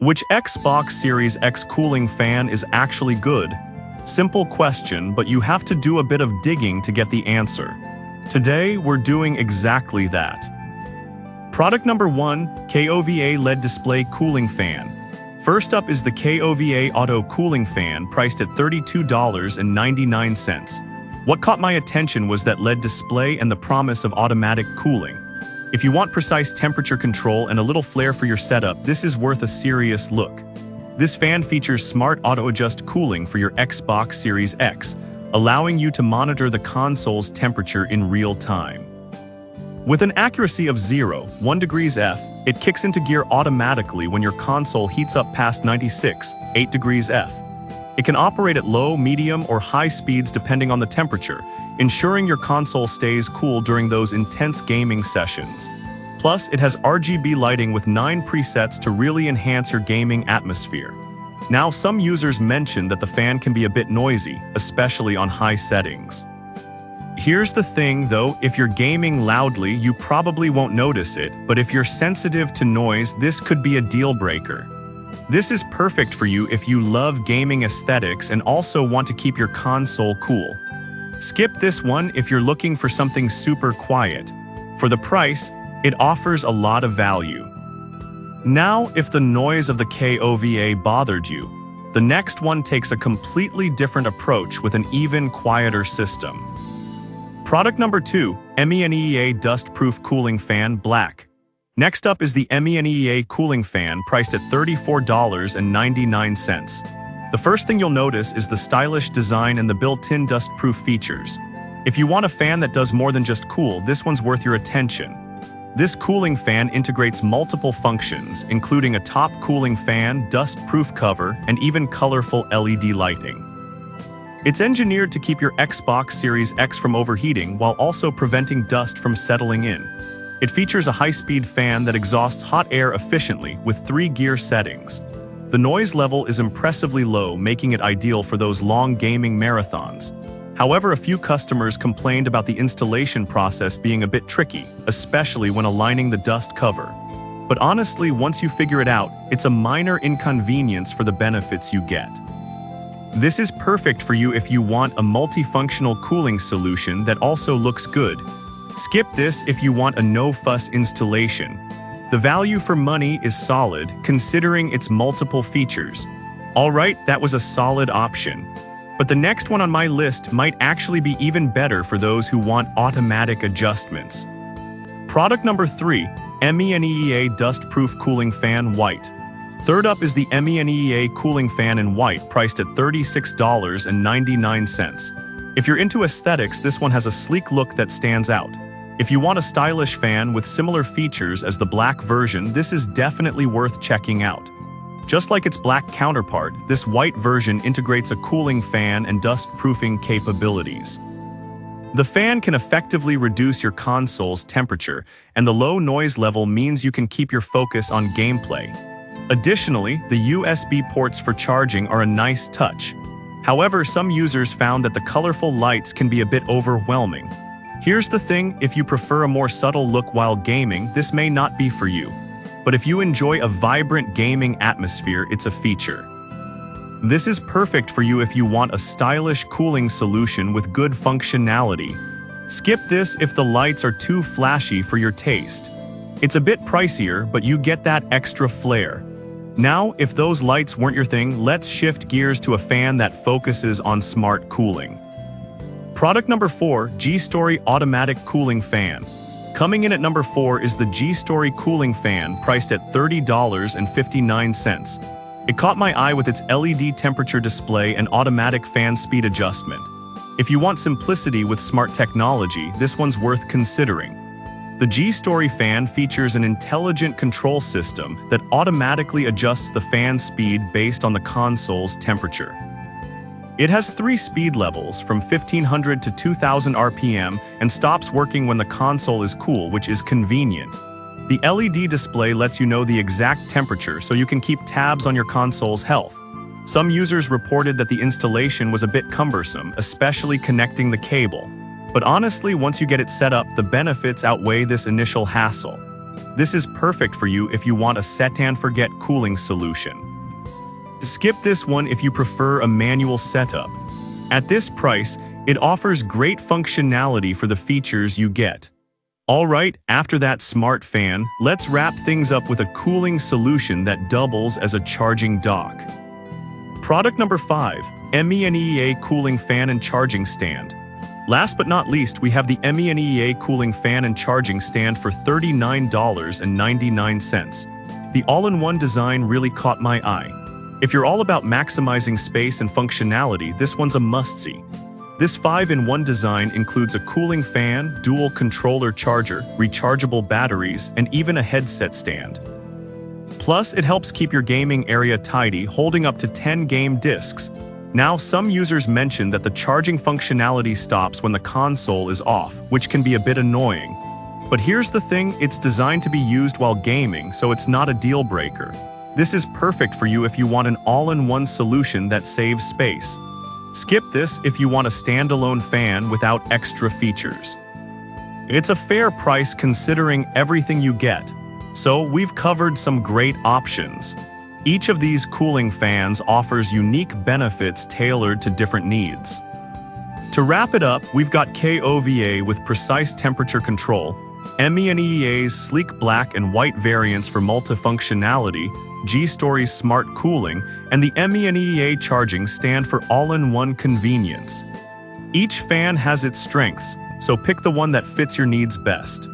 Which Xbox Series X cooling fan is actually good? Simple question, but you have to do a bit of digging to get the answer. Today, we're doing exactly that. Product number 1, KOVA LED Display Cooling Fan. First up is the KOVA Auto Cooling Fan, priced at $32.99. What caught my attention was that LED display and the promise of automatic cooling. If you want precise temperature control and a little flair for your setup, this is worth a serious look. This fan features smart auto-adjust cooling for your Xbox Series X, allowing you to monitor the console's temperature in real time. With an accuracy of 1 degrees F, it kicks into gear automatically when your console heats up past 8 degrees F. It can operate at low, medium, or high speeds depending on the temperature, ensuring your console stays cool during those intense gaming sessions. Plus, it has RGB lighting with 9 presets to really enhance your gaming atmosphere. Now, some users mention that the fan can be a bit noisy, especially on high settings. Here's the thing though, if you're gaming loudly, you probably won't notice it, but if you're sensitive to noise, this could be a deal breaker. This is perfect for you if you love gaming aesthetics and also want to keep your console cool. Skip this one if you're looking for something super quiet. For the price, it offers a lot of value. Now, if the noise of the KOVA bothered you, the next one takes a completely different approach with an even quieter system. Product number 2, MENEA Dust-Proof Cooling Fan Black. Next up is the MENEA Cooling Fan, priced at $34.99. The first thing you'll notice is the stylish design and the built-in dust-proof features. If you want a fan that does more than just cool, this one's worth your attention. This cooling fan integrates multiple functions, including a top cooling fan, dust-proof cover, and even colorful LED lighting. It's engineered to keep your Xbox Series X from overheating while also preventing dust from settling in. It features a high-speed fan that exhausts hot air efficiently with 3 gear settings. The noise level is impressively low, making it ideal for those long gaming marathons. However, a few customers complained about the installation process being a bit tricky, especially when aligning the dust cover. But honestly, once you figure it out, it's a minor inconvenience for the benefits you get. This is perfect for you if you want a multifunctional cooling solution that also looks good. Skip this if you want a no-fuss installation. The value for money is solid, considering its multiple features. Alright, that was a solid option. But the next one on my list might actually be even better for those who want automatic adjustments. Product number 3, MENEA Dust-Proof Cooling Fan White. Third up is the MENEA Cooling Fan in white, priced at $36.99. If you're into aesthetics, this one has a sleek look that stands out. If you want a stylish fan with similar features as the black version, this is definitely worth checking out. Just like its black counterpart, this white version integrates a cooling fan and dust-proofing capabilities. The fan can effectively reduce your console's temperature, and the low noise level means you can keep your focus on gameplay. Additionally, the USB ports for charging are a nice touch. However, some users found that the colorful lights can be a bit overwhelming. Here's the thing, if you prefer a more subtle look while gaming, this may not be for you. But if you enjoy a vibrant gaming atmosphere, it's a feature. This is perfect for you if you want a stylish cooling solution with good functionality. Skip this if the lights are too flashy for your taste. It's a bit pricier, but you get that extra flair. Now, if those lights weren't your thing, let's shift gears to a fan that focuses on smart cooling. Product number 4, G-Story Automatic Cooling Fan. Coming in at number 4 is the G-Story Cooling Fan, priced at $30.59. It caught my eye with its LED temperature display and automatic fan speed adjustment. If you want simplicity with smart technology, this one's worth considering. The G-Story fan features an intelligent control system that automatically adjusts the fan speed based on the console's temperature. It has 3 speed levels from 1500 to 2000 RPM and stops working when the console is cool, which is convenient. The LED display lets you know the exact temperature so you can keep tabs on your console's health. Some users reported that the installation was a bit cumbersome, especially connecting the cable. But honestly, once you get it set up, the benefits outweigh this initial hassle. This is perfect for you if you want a set-and-forget cooling solution. Skip this one if you prefer a manual setup. At this price, it offers great functionality for the features you get. Alright, after that smart fan, let's wrap things up with a cooling solution that doubles as a charging dock. Product number 5, MENEA Cooling Fan and Charging Stand. Last but not least, we have the MENEA Cooling Fan and Charging Stand for $39.99. The all-in-one design really caught my eye. If you're all about maximizing space and functionality, this one's a must-see. This 5-in-1 design includes a cooling fan, dual controller charger, rechargeable batteries, and even a headset stand. Plus, it helps keep your gaming area tidy, holding up to 10 game discs. Now, some users mention that the charging functionality stops when the console is off, which can be a bit annoying. But here's the thing, it's designed to be used while gaming, so it's not a deal breaker. This is perfect for you if you want an all-in-one solution that saves space. Skip this if you want a standalone fan without extra features. It's a fair price considering everything you get. So we've covered some great options. Each of these cooling fans offers unique benefits tailored to different needs. To wrap it up, we've got KOVA with precise temperature control, MENEA's sleek black and white variants for multifunctionality, G-Story's smart cooling, and the MENEA charging stand for all-in-one convenience. Each fan has its strengths, so pick the one that fits your needs best.